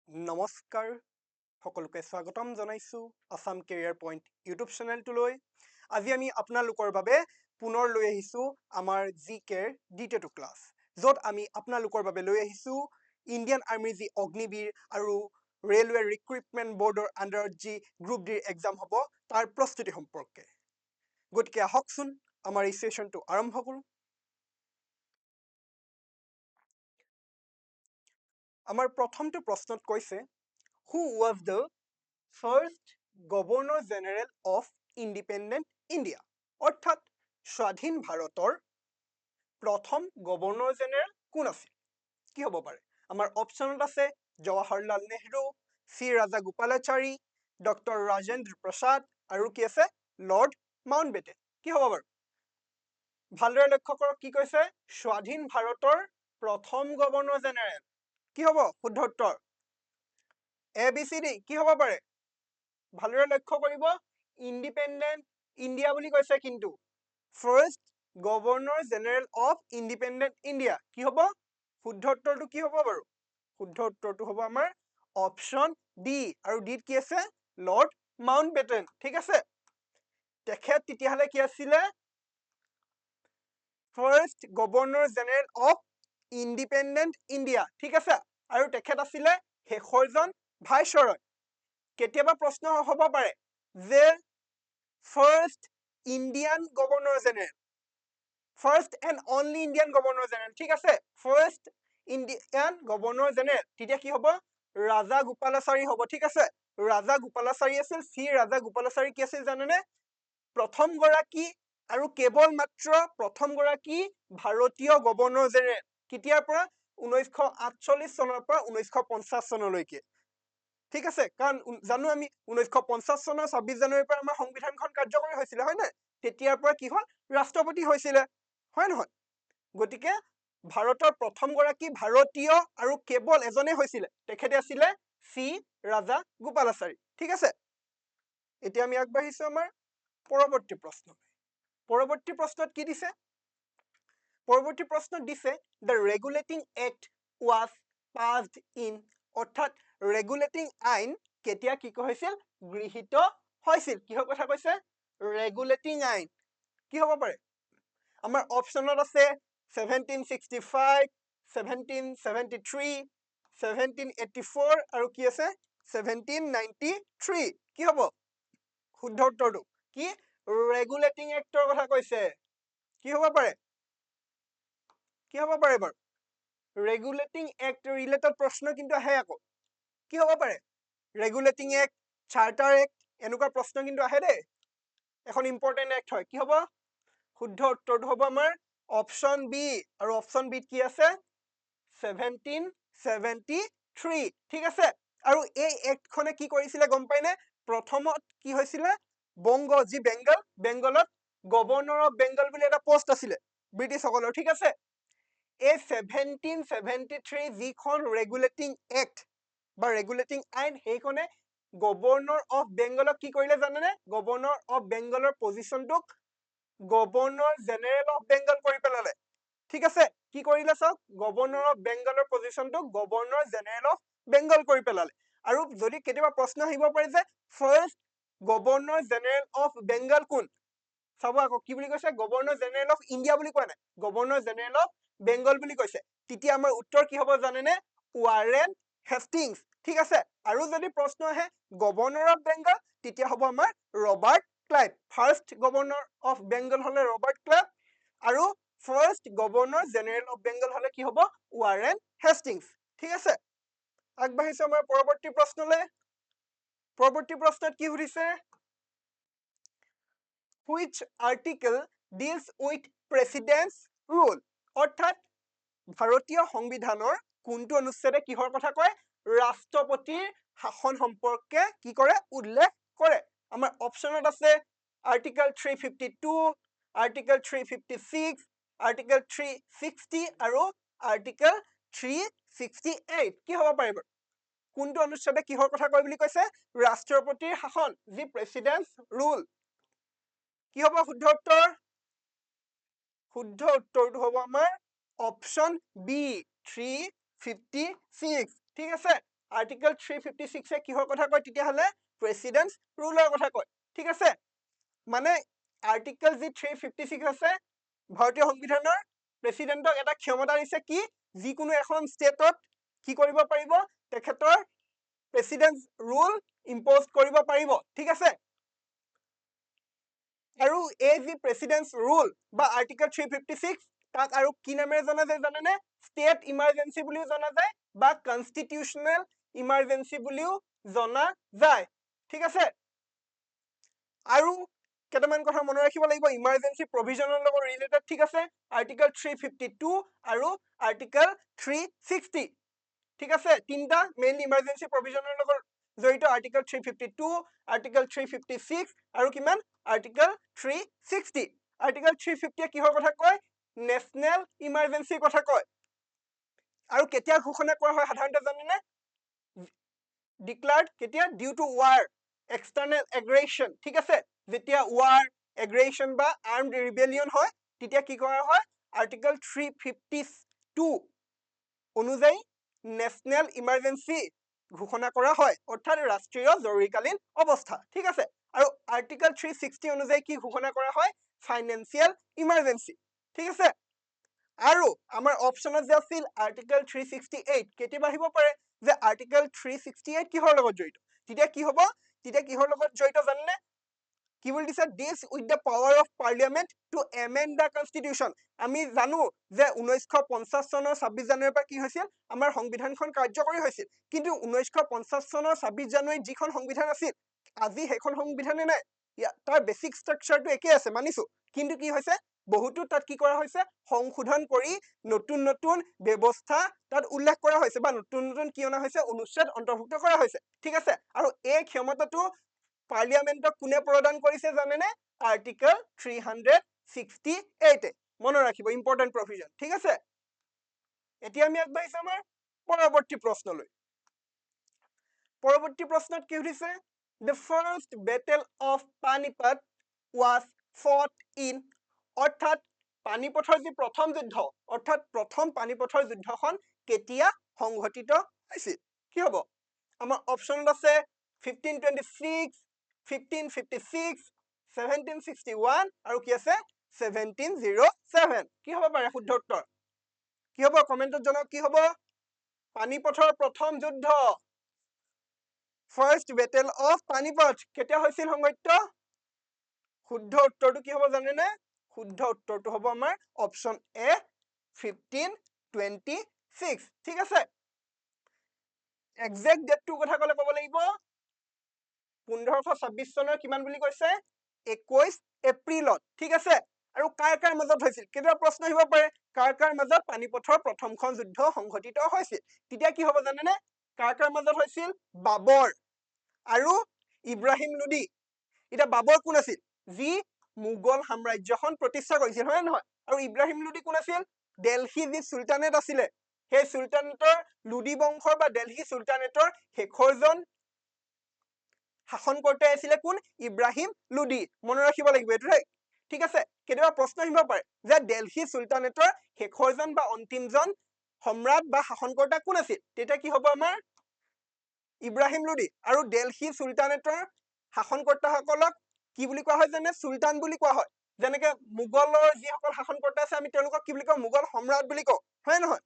নমস্কাৰ সকলোকে স্বাগতম জনাইছো আসাম কেৰিয়াৰ পইণ্ট ইউটিউব চেনেলটোলৈ আজি আমি আপোনালোকৰ বাবে পুনৰ লৈ আহিছো আমাৰ জিকেৰ দ্বিতীয়টো ক্লাছ য'ত আমি আপোনালোকৰ বাবে লৈ আহিছো ইণ্ডিয়ান আৰ্মিৰ যি অগ্নিবীৰ আৰু ৰেলৱে ৰিক্ৰুইটমেণ্ট বৰ্ডৰ আণ্ডাৰত যি গ্ৰুপ ডিৰ এক্সাম হ'ব তাৰ প্ৰস্তুতি সম্পৰ্কে গতিকে আহকচোন আমাৰ এই ছেশ্যনটো আৰম্ভ কৰোঁ আমাৰ প্ৰথমটো প্ৰশ্নত কৈছে who was the first governor general of independent India অৰ্থাৎ স্বাধীন ভাৰতৰ প্ৰথম গভৰ্ণৰ জেনেৰেল কোন আছিল কি হ'ব পাৰে আমাৰ অপশ্যনত আছে জৱাহৰলাল নেহৰু চি ৰাজাগোপালাচাৰী ডক্টৰ ৰাজেন্দ্ৰ প্ৰসাদ আৰু কি আছে লৰ্ড মাউণ্টবেটেন কি হ'ব বাৰু ভালদৰে লক্ষ্য কৰক কি কৈছে স্বাধীন ভাৰতৰ প্ৰথম গভৰ্ণৰ জেনেৰেল কি হ'ব শুদ্ধ উত্তৰ ABCD কি হ'ব পাৰে ভালদৰে লক্ষ্য কৰিব ইণ্ডিপেণ্ডেণ্ট ইণ্ডিয়া বুলি কৈছে কিন্তু first governor general of independent India কি হ'ব শুদ্ধ উত্তৰটো কি হ'ব বাৰু শুদ্ধ উত্তৰটো হ'ব আমাৰ অপশ্যন ডি আৰু ডিত কি আছে লৰ্ড মাউণ্টবেটেন ঠিক আছে তেখেত তেতিয়াহ'লে কি আছিলে first governor general of independent India ঠিক আছে আৰু তেখেত আছিলে শেষৰজন ভাইচৰয় কেতিয়াবা প্ৰশ্ন হ'ব পাৰে যে first Indian governor general first and only Indian governor general ঠিক আছে ফাৰ্ষ্ট ইণ্ডিয়ান গভৰ্ণৰ জেনেৰেল তেতিয়া কি হ'ব ৰাজা গোপালাচাৰী হ'ব ঠিক আছে ৰাজা গোপালাচাৰী আছিল চি ৰাজা গোপালাচাৰী কি আছিল জানেনে প্ৰথম গৰাকী আৰু কেৱল মাত্ৰ প্ৰথম গৰাকী ভাৰতীয় গভৰ্ণৰ জেনেৰেল কেতিয়াৰ পৰা 1948 চনৰ পৰা 1950 চনলৈকে ঠিক আছে কাৰণ জানো আমি 1950 চনৰ 26 জানুৱাৰীৰ পৰা আমাৰ সংবিধানখন কাৰ্যকৰী হৈছিলে হয় নাই তেতিয়াৰ পৰা কি হ'ল ৰাষ্ট্ৰপতি হৈছিলে হয় নহয় গতিকে ভাৰতৰ প্ৰথম গৰাকী ভাৰতীয় আৰু কেৱল এজনে হৈছিলে তেখেতে আছিলে চি ৰাজা গোপালাচাৰী ঠিক আছে এতিয়া আমি আগবাঢ়িছো আমাৰ পৰৱৰ্তী প্ৰশ্নত কি দিছে পৰৱৰ্তী প্ৰশ্নত দিছে the regulating act was passed in অৰ্থাৎ ৰেগুলেটিং আইন কেতিয়া কি হৈছিল গৃহীত হৈছিল কিহৰ কথা কৈছে ৰেগুলেটিং আইন কি হ'ব পাৰে আমাৰ অপশ্যনত আছে 1765 1773 1784 আৰু কি আছে 1793 কি হ'ব শুদ্ধ উত্তৰটো কি ৰেগুলেটিং এক্টৰ কথা কৈছে কি হ'ব পাৰে বাৰু ৰেগুলেটিং এক্ট ৰিলেটেড প্ৰশ্ন কিন্তু আহে আকৌ কি হ'ব পাৰে ৰেগুলেটিং এক্ট চাৰ্টাৰ এক্ট এনেকুৱা প্ৰশ্ন কিন্তু আহে দেই এখন ইম্পৰ্টেণ্ট এক্ট হয় কি হ'ব শুদ্ধ উত্তৰটো হ'ব আমাৰ অপশ্যন বি আৰু অপশ্যন বিত কি আছে 1773 ঠিক আছে আৰু এই এক্টখনে কি কৰিছিলে গম পাইনে প্ৰথমত কি হৈছিলে বংগ যি বেংগলত গভৰ্ণৰ অফ বেংগল বুলি এটা পোষ্ট আছিলে ব্ৰিটিছসকলৰ ঠিক আছে এই 1773 যিখন ৰেগুলেটিং এক্ট বা ৰেগুলেটিং আইন সেইখনে গভৰ্ণৰ অফ বেংগলক কি কৰিলে জানেনে গভৰ্ণৰ অফ বেংগলৰ পজিশ্যনটোক গভৰ্ণৰ জেনেৰেল অফ বেংগল কৰি পেলালে ঠিক আছে কি কৰিলে চাওক গভৰ্ণৰ অফ বেংগলৰ পজিশ্যনটোক গভৰ্ণৰ জেনেৰেল অফ বেংগল কৰি পেলালে আৰু যদি কেতিয়াবা প্ৰশ্ন আহিব পাৰে যে first governor general of Bengal কোন চাব আকৌ কি বুলি কৈছে গভৰ্ণৰ জেনেৰেল অফ ইণ্ডিয়া বুলি কোৱা নাই গভৰ্ণৰ জেনেৰেল অফ বেংগল বুলি কৈছে তেতিয়া আমাৰ উত্তৰ কি হ'ব জানেনে ৱাৰেন হেষ্টিংছ ঠিক আছে আৰু যদি প্ৰশ্ন আহে গভৰ্ণৰ অফ বেংগল তেতিয়া হ'ব আমাৰ Robert Clive first governor of Bengal হলে ৰবাৰ্ট ক্লাইভ আৰু first governor general of Bengal হলে কি হ'ব ৱাৰেন হেষ্টিংছ ঠিক আছে আগবাঢ়িছো আমাৰ পৰৱৰ্তী প্ৰশ্নলৈ পৰৱৰ্তী প্ৰশ্নত কি সুধিছে which article deals with president's rule অৰ্থাৎ ভাৰতীয় সংবিধানৰ কোনটো অনুচ্ছেদে কিহৰ কথা কয় ৰাষ্ট্ৰপতিৰ শাসন সম্পৰ্কে কি কৰে উল্লেখ কৰে আমাৰ অপশ্যনত আছে আৰ্টিকল 352 আৰ্টিকল 356 আৰ্টিকল 360 আৰু আৰ্টিকল 368 কি হ'ব পাৰিব কোনটো অনুচ্ছেদে কিহৰ কথা কয় বুলি কৈছে ৰাষ্ট্ৰপতিৰ শাসন যি প্ৰেচিডেন্টছ ৰুল কি হ'ব শুদ্ধ উত্তৰটো হ'ব আমাৰ অপশ্যন বি 356 ঠিক আছে আৰ্টিকেল 356 কিহৰ কথা কয় তেতিয়াহ'লে প্ৰেচিডেন্টছ ৰুলৰ কথা কয় ঠিক আছে মানে আৰ্টিকেল যি 356 আছে ভাৰতীয় সংবিধানৰ প্ৰেচিডেন্টক এটা ক্ষমতা দিছে কি যিকোনো এখন ষ্টেটত কি কৰিব পাৰিব তেখেতৰ প্ৰেচিডেন্টছ ৰুল ইম্প'জ কৰিব পাৰিব ঠিক আছে আৰু এই যি প্ৰেচিডেন্টছ ৰুল বা আৰ্টিকেল 356 তাক আৰু কি নামেৰে জনা যায় জানেনে ষ্টেট ইমাৰ্জেঞ্চি বুলিও জনা যায় বা কনষ্টিটিউচনেল ইমাৰ্জেঞ্চি বুলিও জনা যায় ঠিক আছে আৰু কেইটামান কথা মনে ৰাখিব লাগিব ইমাৰ্জেঞ্চি প্ৰভিজনৰ লগত ৰিলেটেড ঠিক আছে আৰ্টিকেল 352 আৰু আৰ্টিকেল 360 ঠিক আছে তিনটা মেইনলি ইমাৰ্জেঞ্চি প্ৰভিজনৰ লগত জড়িত আৰ্টিকেল 352 আৰ্টিকেল 356 আৰু কিমান আৰ্টিকেল 360 আৰ্টিকেল 350 কিহৰ কথা কয় নেশনেল ইমাৰ্জেঞ্চিৰ কথা কয় আৰু কেতিয়া ঘোষণা কৰা হয় সাধাৰণতে জানেনে ডিক্লাৰ্ড কেতিয়া due to war external aggression ঠিক আছে যেতিয়া ৱাৰ এগ্ৰেশ্যন বা আৰ্মড ৰিবেলিয়ন হয় তেতিয়া কি কৰা হয় আৰ্টিকেল 352 অনুযায়ী নেশনেল ইমাৰ্জেঞ্চি ঘোষণা কৰা হয় অৰ্থাৎ ৰাষ্ট্ৰীয় জৰুৰীকালীন অৱস্থা ঠিক আছে আৰু আৰ্টিকেল 360 অনুযায়ী কি ঘোষণা কৰা হয় ফাইনেন্সিয়েল ইমাৰ্জেঞ্চি ঠিক আছে আৰু আমাৰ অপচনত যে আছিল আৰ্টিকেল 368 কেতিয়াবা আহিব পাৰে যে আৰ্টিকেল 368 কিহৰ লগত জড়িত তেতিয়া কি হ'ব তেতিয়া কিহৰ লগত জড়িত জানেনে কি বুলি দিছে দিছ with the power of Parliament to amend the Constitution আমি জানো যে 1950 চনৰ 26 জানুৱাৰীৰ পৰা কি হৈছিল আমাৰ সংবিধানখন কাৰ্যকৰী হৈছিল কিন্তু 1950 চনৰ 26 জানুৱাৰীত যিখন সংবিধান আছিল আজি সেইখন সংবিধানে নাই তাৰ বেছিক ষ্ট্ৰাকচাৰটো একে আছে মানিছো কিন্তু কি হৈছে বহুতো তাত কি কৰা হৈছে সংশোধন কৰি নতুন নতুন ব্যৱস্থা তাত উল্লেখ কৰা হৈছে বা নতুন নতুন কি অনা হৈছে অনুচ্ছেদ অন্তৰ্ভুক্ত কৰা হৈছে ঠিক আছে আৰু এই ক্ষমতাটো পাৰ্লিয়ামেণ্টক কোনে প্ৰদান কৰিছে জানেনে আৰ্টিকেল 368 মনত ৰাখিব ইম্পৰ্টেণ্ট প্ৰভিজন ঠিক আছে এতিয়া আমি আগবাঢ়িছো আমাৰ পৰৱৰ্তী প্ৰশ্নলৈ পৰৱৰ্তী প্ৰশ্নত কি সুধিছে the first battle of Panipat was fought in অৰ্থাৎ পানিপথৰ যি প্ৰথম যুদ্ধ অৰ্থাৎ প্ৰথম পানিপথৰ যুদ্ধখন কেতিয়া সংঘটিত হৈছিল কি হ'ব আমাৰ অপচনত আছে 1526 1556 1761 আৰু কি আছে 1707 কি হ'ব পাৰে শুদ্ধ উত্তৰ কি হ'ব কমেন্টত জনাওক কি হ'ব পানিপথৰ প্ৰথম যুদ্ধ ফাৰ্ষ্ট বেটেল অফ পানিপথ কেতিয়া হৈছিল সংঘটিত শুদ্ধ উত্তৰটো কি হ'ব জানেনে শুদ্ধ উত্তৰটো হ'ব আমাৰ অপচন এ 1526 ঠিক আছে এক্সাক্ট ডেটটোৰ কথা ক'লে ক'ব লাগিব 1526 চনৰ কিমান বুলি কৈছে 21 এপ্ৰিলত ঠিক আছে আৰু কাৰ মাজত হৈছিল কেতিয়াবা প্ৰশ্ন আহিব পাৰে কাৰ মাজত পানিপথৰ প্ৰথমখন যুদ্ধ সংঘটিত হৈছিল তেতিয়া কি হ'ব জানেনে কাৰ মাজত হৈছিল বাবৰ আৰু ইব্ৰাহিম লোডি এতিয়া বাবৰ কোন আছিল যি মোগল সাম্ৰাজ্যখন প্ৰতিষ্ঠা কৰিছিল হয় নহয় আৰু ইব্ৰাহিম লোডি কোন আছিল দিল্লী যি চুলতানেট আছিলে সেই চুলতানেটৰ লুডি বংশৰ বা দিল্লী চুলতানেটৰ শেষৰজন শাসনকৰ্তা আছিলে কোন ইব্ৰাহিম লোডি মনত ৰাখিব লাগিব এইটো ঠিক আছে কেতিয়াবা প্ৰশ্ন আহিব পাৰে যে দিল্লী চুলতানেটৰ শেষৰজন বা অন্তিমজন সম্ৰাট বা শাসনকৰ্তা কোন আছিল তেতিয়া কি হ'ব আমাৰ ইব্ৰাহিম লোডি আৰু দিল্লী চুলতানেটৰ শাসনকৰ্তাসকলক কি বুলি কোৱা হয় জানে চুলতান বুলি কোৱা হয় যেনেকে মোগলৰ যিসকল শাসনকৰ্তা আছে আমি তেওঁলোকক কি বুলি কওঁ মোগল সম্ৰাট বুলি কওঁ হয় নহয়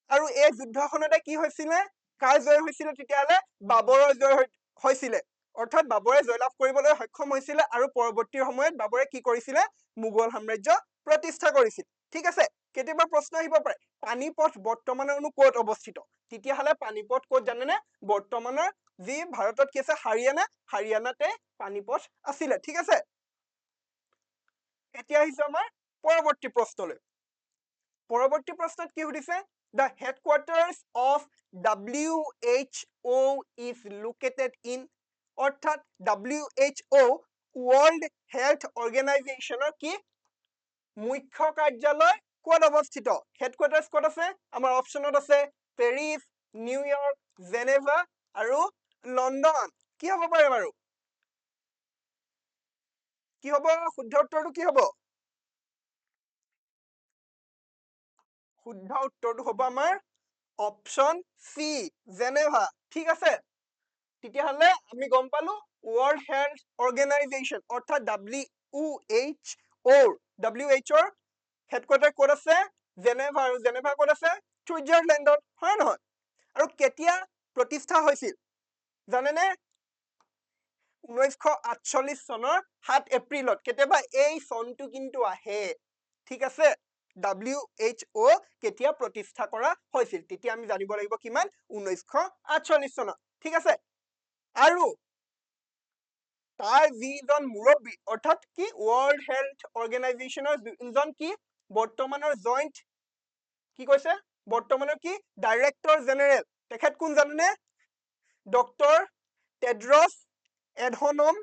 আৰু এই যুদ্ধখনতে কি হৈছিলে কাৰ জয় হৈছিলে তেতিয়াহ'লে বাবৰৰ জয় হৈছিলে অৰ্থাৎ বাবৰে জয়লাভ কৰিবলৈ সক্ষম হৈছিলে আৰু পৰৱৰ্তী সময়ত বাবৰে কি কৰিছিলে মোগল সাম্ৰাজ্য প্ৰতিষ্ঠা কৰিছিল ঠিক আছে কেতিয়াবা প্ৰশ্ন আহিব পাৰে পানিপথ বৰ্তমানৰনো ক'ত অৱস্থিত তেতিয়াহ'লে পানিপথ ক'ত জানেনে বৰ্তমানৰ যি ভাৰতত কি আছে হাৰিয়ানাতে পানিপথ আছিলে ঠিক আছে এতিয়া আহিছে আমাৰ পৰৱৰ্তী প্ৰশ্নলৈ পৰৱৰ্তী প্ৰশ্নত কি সুধিছে the headquarters of WHO is located in অৰ্থাৎ WHO World Health Organizationৰ কি মুখ্য কাৰ্যালয় ক'ত অৱস্থিত হেডকোৱাৰ্টাৰ্ছ ক'ত আছে আমাৰ অপচনত আছে পেৰিছ নিউয়ৰ্ক জেনেভা আৰু লণ্ডন কি হ'ব পাৰে বাৰু কি হ'ব শুদ্ধ উত্তৰটো কি হ'ব শুদ্ধ উত্তৰটো হ'ব আমাৰ অপশ্যন চি জেনেভা ঠিক আছে তেতিয়াহ'লে আমি গম পালো ৱৰ্ল্ড হেল্থ অৰ্গেনাইজেশ্যন অৰ্থাৎ WHO হেডকোৱাৰ্টাৰ ক'ত আছে জেনেভা আৰু জেনেভা ক'ত আছে ছুইজাৰলেণ্ডত হয় নহয় আৰু কেতিয়া প্ৰতিষ্ঠা হৈছিল জানেনে 1948 চনৰ 7 এপ্ৰিলত কেতিয়াবা এই চনটো কিন্তু আহে ঠিক আছে WHO কেতিয়া প্ৰতিষ্ঠা কৰা হৈছিল তেতিয়া আমি জানিব লাগিব কিমান 1948 চনত ঠিক আছে আৰু তাৰ যিজন মুৰব্বী অৰ্থাৎ কি ৱৰ্ল্ড হেল্থ অৰ্গেনাইজেশ্যনৰ যিজন কি বৰ্তমানৰ জইণ্ট কি কৈছে বৰ্তমানৰ কি ডাইৰেক্টৰ জেনেৰেল তেখেত কোন জানেনে ডক্টৰ টেড্ৰছ এডহনম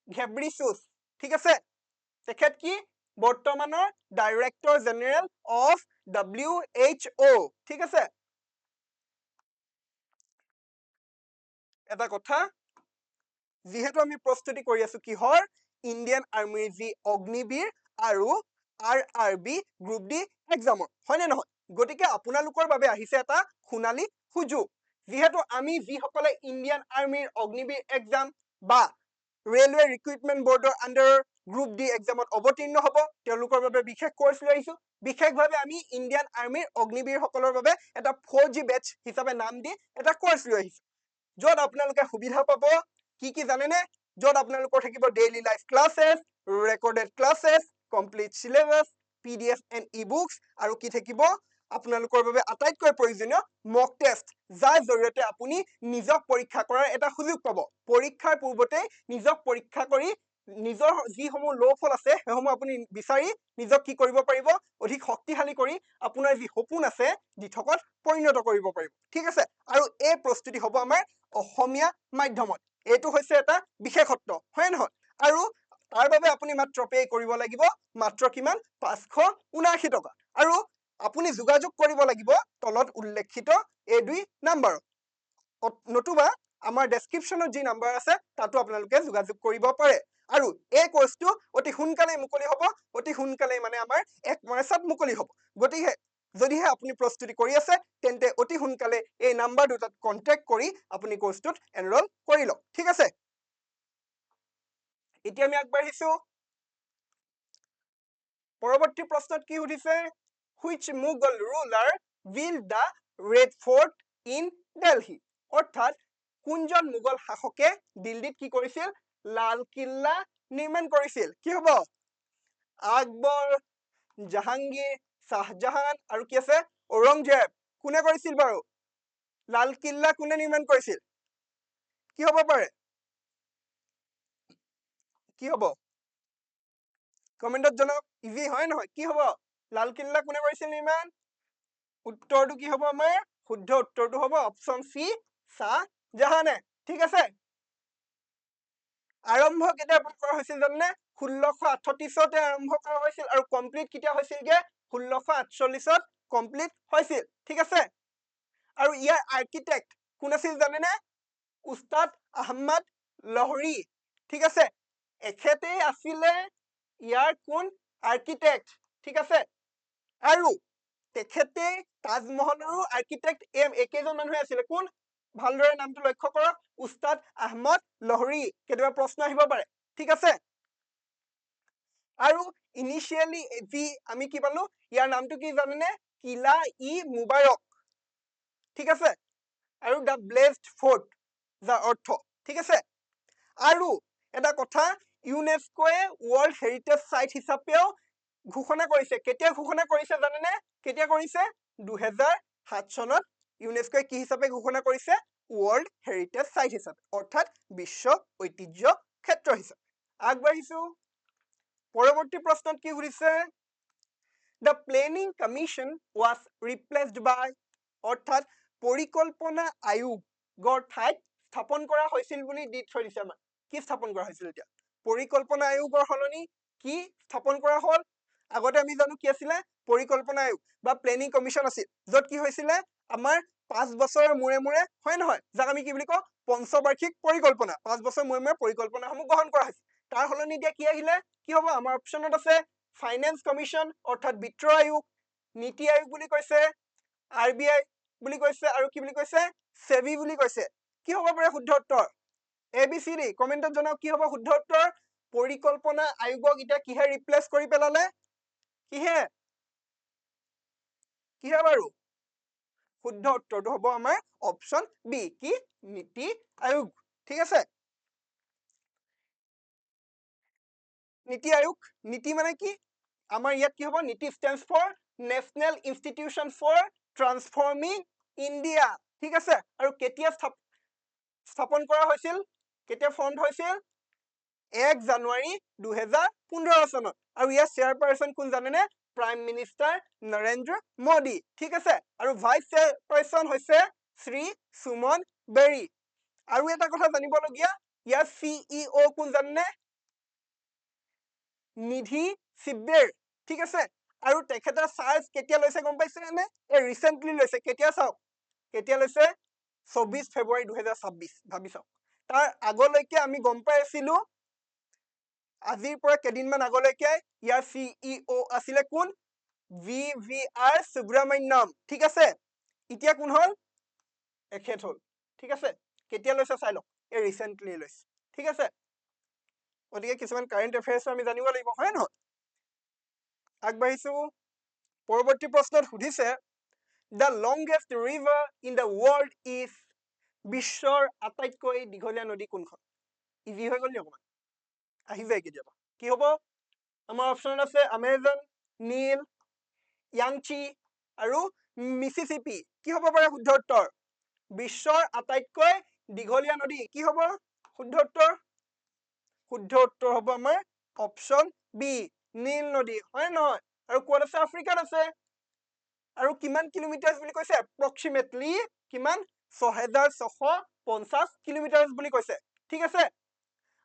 ঘেব্ৰিছুছ ঠিক আছে তেখেত কি বৰ্তমানৰ ডাইৰেক্টৰ জেনেৰেল অফ WHO ঠিক আছে এটা কথা যিহেতু আমি প্ৰস্তুতি কৰি আছো কিহৰ ইণ্ডিয়ান আৰ্মিৰ যি অগ্নিবীৰ আৰু RRB গ্ৰুপ ডি এক্সামৰ হয়নে নহয় গতিকে আপোনালোকৰ বাবে আহিছে এটা সোণালী সুযোগ যিহেতু আমি যিসকলে ইণ্ডিয়ান আৰ্মিৰ অগ্নিবীৰ এক্সাম বা ৰেলৱে ৰিক্ৰুটমেণ্ট বৰ্ডৰ আণ্ডাৰৰ গ্ৰুপ ডি এক্সামত অৱতীৰ্ণ হ'ব তেওঁলোকৰ বাবে বিশেষ কোৰ্চ লৈ আহিছো বিশেষভাৱে আমি ইণ্ডিয়ান আৰ্মিৰ অগ্নিবীৰসকলৰ বাবে এটা 4G বেটছ হিচাপে নাম দি এটা কোৰ্চ লৈ আহিছো য'ত আপোনালোকে সুবিধা পাব কি জানেনে য'ত আপোনালোকৰ থাকিব daily life classes recorded classes complete syllabus PDF and ebooks আৰু কি থাকিব আপোনালোকৰ বাবে আটাইতকৈ প্ৰয়োজনীয় মক টেষ্ট যাৰ জৰিয়তে আপুনি নিজক পৰীক্ষা কৰাৰ এটা সুযোগ পাব পৰীক্ষাৰ পূৰ্বতে নিজক পৰীক্ষা কৰি নিজৰ যিসমূহ লৌফল আছে সেইসমূহ আপুনি বিচাৰি নিজক কি কৰিব পাৰিব অধিক শক্তিশালী কৰি আপোনাৰ যি সপোন আছে দিঠকত পৰিণত কৰিব পাৰিব ঠিক আছে আৰু এই প্ৰস্তুতি হ'ব আমাৰ অসমীয়া মাধ্যমত এইটো হৈছে এটা বিশেষত্ব হয় নহয় আৰু তাৰ বাবে আপুনি মাত্ৰ পে কৰিব লাগিব মাত্ৰ কিমান 579 টকা আৰু আপুনি যোগাযোগ কৰিব লাগিব তলত উল্লেখিত এই দুই নাম্বাৰত নতুবা আমাৰ ডেসক্ৰিপচনত যি নাম্বাৰ আছে তাতো আপোনালোকে যোগাযোগ কৰিব পাৰে আৰু এই কোৰ্সটো অতি সোনকালে মুকলি হ'ব অতি সোনকালে মানে আমাৰ 1 মাৰ্চত মুকলি হ'ব গতিকে যদিহে আপুনি প্ৰস্তুতি কৰি আছে তেন্তে অতি সোনকালে এই নাম্বাৰ দুটাত কন্টাক্ট কৰি আপুনি কোৰ্সটোত এনৰোল কৰি লওক ঠিক আছে এতিয়া আমি আগবাঢ়িছো পৰৱৰ্তী প্ৰশ্নত কি সুধিছে which Mughal ruler built the Red Fort in Delhi অৰ্থাৎ কোনজন মোগল শাসকে দিল্লীত কি কৰিছিল লাল কিল্লা নিৰ্মাণ কৰিছিল কি হ'ব আকবৰ জাহাংগীৰ শাহজাহান আৰু কি আছে ঔৰংজেব কোনে কৰিছিল বাৰু লাল কিল্লা কোনে নিৰ্মাণ কৰিছিল কি হ'ব পাৰে কি হ'ব কমেন্টত জনাওক ইজি হয় নহয় কি হ'ব লাল কিল্লা কোনে কৰিছিল নিৰ্মাণ উত্তৰটো কি হ'ব আমাৰ শুদ্ধ উত্তৰটো হ'ব অপচন সি শাহজাহানে ঠিক আছে আৰম্ভ কেতিয়া কৰা হৈছিল জানেনে 1638 আৰম্ভ কৰা হৈছিল আৰু কমপ্লিট কেতিয়া হৈছিলগে 1648 কমপ্লিট হৈছিল ঠিক আছে আৰু ইয়াৰ আৰ্কিটেক্ট কোন আছিল জানেনে উস্তাদ আহমদ লহৰি ঠিক আছে এখেতেই আছিলে ইয়াৰ কোন আৰ্কিটেক্ট ঠিক আছে আৰু তেখেতে তাজমহলৰো আৰ্কিটেক্ট একেজন মানুহে আছিলে কোন ভালদৰে নামটো লক্ষ্য কৰক উস্তাদ আহমদ লহৰি কেতিয়াবা প্ৰশ্ন আহিব পাৰে ঠিক আছে আৰু ইনিশিয়ালি যি আমি কি পালো ইয়াৰ নামটো কি জানেনে কিলা ই মুবাৰক ঠিক আছে আৰু দা ব্লেসড ফোৰ্ট যাৰ অৰ্থ ঠিক আছে আৰু এটা কথা ইউনেস্কোয়ে ৱৰ্ল্ড হেৰিটেজ সাইট হিচাপেও ঘোষণা কৰিছে কেতিয়া ঘোষণা কৰিছে জানেনে কেতিয়া কৰিছে 2007 চনত ইউনেস্কোয়ে কি হিচাপে ঘোষণা কৰিছে ৱৰ্ল্ড হেৰিটেজ সাইট হিচাপে অৰ্থাৎ বিশ্ব ঐতিহ্য ক্ষেত্ৰ হিচাপে আগবাঢ়িছো পৰৱৰ্তী প্ৰশ্নত কি সুধিছে The Planning Commission was replaced by অৰ্থাৎ পৰিকল্পনা আয়োগৰ ঠাইত স্থাপন কৰা হৈছিল বুলি দি থৈ দিছে আমাৰ কি স্থাপন কৰা হৈছিল এতিয়া পৰিকল্পনা আয়োগৰ সলনি কি স্থাপন কৰা হ'ল আগতে আমি জানো কি আছিলে পৰিকল্পনা আয়োগ বা প্লেনিং কমিশন আছিল য'ত কি হৈছিলে আমাৰ 5 বছৰৰ মূৰে মূৰে হয় নহয় যাক আমি কি বুলি কওঁ পঞ্চবাৰ্ষিক পৰিকল্পনা 5 বছৰ মূৰে মূৰে পৰিকল্পনাসমূহ গ্ৰহণ কৰা হৈছে তাৰ সলনি এতিয়া কি আহিলে কি হ'ব আমাৰ অপচনত আছে ফাইনেন্স কমিশন অৰ্থাৎ বিত্ত আয়োগ নীতি আয়োগ বুলি কৈছে RBI বুলি কৈছে আৰু কি বুলি কৈছে SEBI বুলি কৈছে কি হ'ব পাৰে শুদ্ধ উত্তৰ ABCD কমেন্টত জনাওক কি হ'ব শুদ্ধ উত্তৰ পৰিকল্পনা আয়োগক এটা কিহে ৰিপ্লেস কৰি পেলালে কিহে বাৰু শুদ্ধ উত্তৰটো হ'ব আমাৰ অপচন বি কি নীতি আয়োগ ঠিক আছে নীতি আয়োগ নীতি মানে কি আমাৰ ইয়াত কি হ'ব NITI stands for national institution for transforming India ঠিক আছে আৰু কেতিয়া স্থাপন কৰা হৈছিল কেতিয়া ফৰ্ম হৈছিল 1 জানুৱাৰী 2015 চনত আৰু ইয়াৰ চেয়াৰপাৰসন কোন জানেনে প্ৰাইম মিনিষ্টাৰ নৰেন্দ্ৰ মোদী ঠিক আছে আৰু ভাইচ চেয়াৰপাৰসন হৈছে শ্ৰী সুমন বেৰী আৰু এটা কথা জানিবলগীয়া ইয়াৰ CEO কোন জানেনে নিধি শিববেৰ ঠিক আছে আৰু তেখেতৰ চাৰ্জ কেতিয়া লৈছে গম পাইছে নে ৰিসেন্টলি লৈছে কেতিয়া চাওক কেতিয়া লৈছে 24 ফেব্ৰুৱাৰী 2026 ভাবি চাওক তাৰ আগলৈকে আমি গম পাই আছিলো আজিৰ পৰা কেদিনমান আগলৈকে ইয়াৰ CEO আছিলে কোন VVR সুব্ৰমণ্যম ঠিক আছে এতিয়া কোন হল এখেত হল ঠিক আছে কেতিয়া লৈছে চাই লওক এই ৰিসেন্টলি লৈছে ঠিক আছে ওদিকে কিছুমান কাৰেন্ট এফেয়াৰ্স আমি জানিব লাগিব হয় নহয় আগবাঢ়িছো পৰৱৰ্তী প্ৰশ্নত সুধিছে the longest river in the world is বিশ্বৰ আটাইতকৈ দীঘলীয়া নদী কোনখন ইজি হৈ গল নি অকমান আহি যায় কেতিয়াবা কি হ'ব আমাৰ অপচন আছে আমাজন নীল ইয়াংচি আৰু মিছিছিপি কি হ'ব পাৰে শুদ্ধ উত্তৰ বিশ্বৰ আটাইতকৈ দীঘলীয়া নদী কি হ'ব শুদ্ধ উত্তৰ হ'ব আমাৰ অপচন বি নীল নদী হয় নহয় আৰু কোন আছে আফ্ৰিকাত আছে আৰু কিমান কিলোমিটাৰ বুলি কৈছে এপ্ৰক্সিমেটলি কিমান 6650 কিলোমিটাৰ বুলি কৈছে ঠিক আছে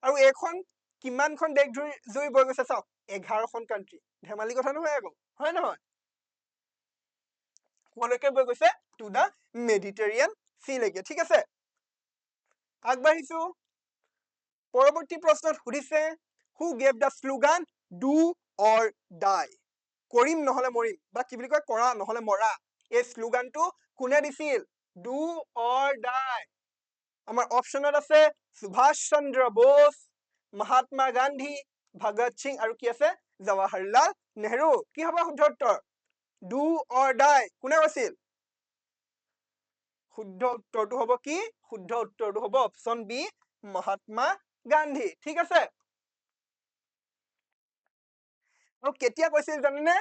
আৰু এখন কিমানখন দেশ জুৰি বৈ গৈছে চাওক 11খন কান্ট্ৰি ধেমালি কথা নহয় আকৌ হয় নহয় কোলৈকে বৈ গৈছে টু দা মেডিটেৰিয়ান সি লৈকে ঠিক আছে আগবাঢ়িছো পৰৱৰ্তী প্ৰশ্নত সুধিছে who gave the slogan do or die কৰিম নহলে মৰিম বা কি বুলি কয় কৰা নহলে মৰা এই স্লোগানটো কোনে দিছিল ডু অৰ ডাই আমাৰ অপচনত আছে সুভাষ চন্দ্ৰ বোস মহাত্মা গান্ধী ভগত সিং আৰু কি আছে জৱাহৰলাল নেহৰু কি হ'ব শুদ্ধ উত্তৰ ডু অৰ ডাই কোনে কৈছিল শুদ্ধ উত্তৰটো হ'ব কি শুদ্ধ উত্তৰটো হ'ব অপচন বি মহাত্মা গান্ধী ঠিক আছে আৰু কেতিয়া কৈছিল জানেনে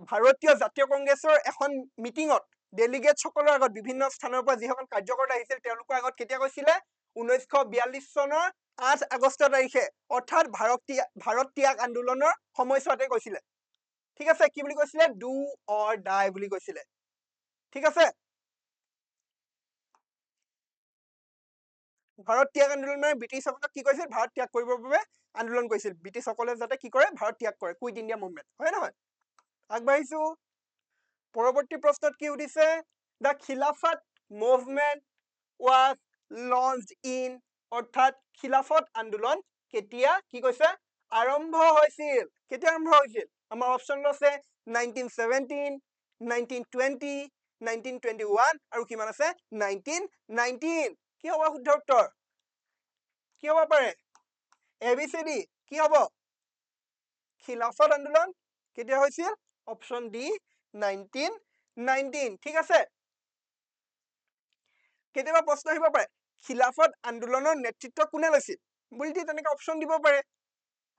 ভাৰতীয় জাতীয় কংগ্ৰেছৰ এখন মিটিঙত ডেলিগেটছ সকলৰ আগত বিভিন্ন স্থানৰ পৰা যিসকল কাৰ্যকৰ্তা আহিছিল তেওঁলোকৰ আগত কেতিয়া কৈছিলে 1942 চনৰ 8 আগষ্ট তাৰিখে অৰ্থাৎ ভাৰত ত্যাগ আন্দোলনৰ সময়ছোৱাতে কৈছিলে ঠিক আছে কি বুলি কৈছিলে ডু অৰ ডাই বুলি কৈছিলে ঠিক আছে ভাৰত ত্যাগ আন্দোলন মানে ব্ৰিটিছসকলক কি কৈছিল ভাৰত ত্যাগ কৰিবৰ বাবে আন্দোলন কৰিছিল ব্ৰিটিছসকলে যাতে কি কৰে ভাৰত ত্যাগ কৰে কুইট ইণ্ডিয়া মুভমেণ্ট হয় নহয় আগবাঢ়িছো পৰৱৰ্তী প্ৰশ্নত কি সুধিছে দা খিলাফত মুভমেণ্ট was launched in অৰ্থাৎ খিলাফত আন্দোলন কেতিয়া কি কৈছে আৰম্ভ হৈছিল কেতিয়া আৰম্ভ হৈছিল আমাৰ অপচন আছে 1917 1920 1921 আৰু কিমান আছে 1919 কি হ'ব শুদ্ধ উত্তৰ কি হ'ব পাৰে ABCD কি হ'ব খিলাফত আন্দোলন কেতিয়া হৈছিল অপচন ডি 1919 ঠিক আছে কেতিয়াবা প্ৰশ্ন আহিব পাৰে খিলাফত আন্দোলনৰ নেতৃত্ব কোনে লৈছিল বুলি তেনেকৈ অপচন দিব পাৰে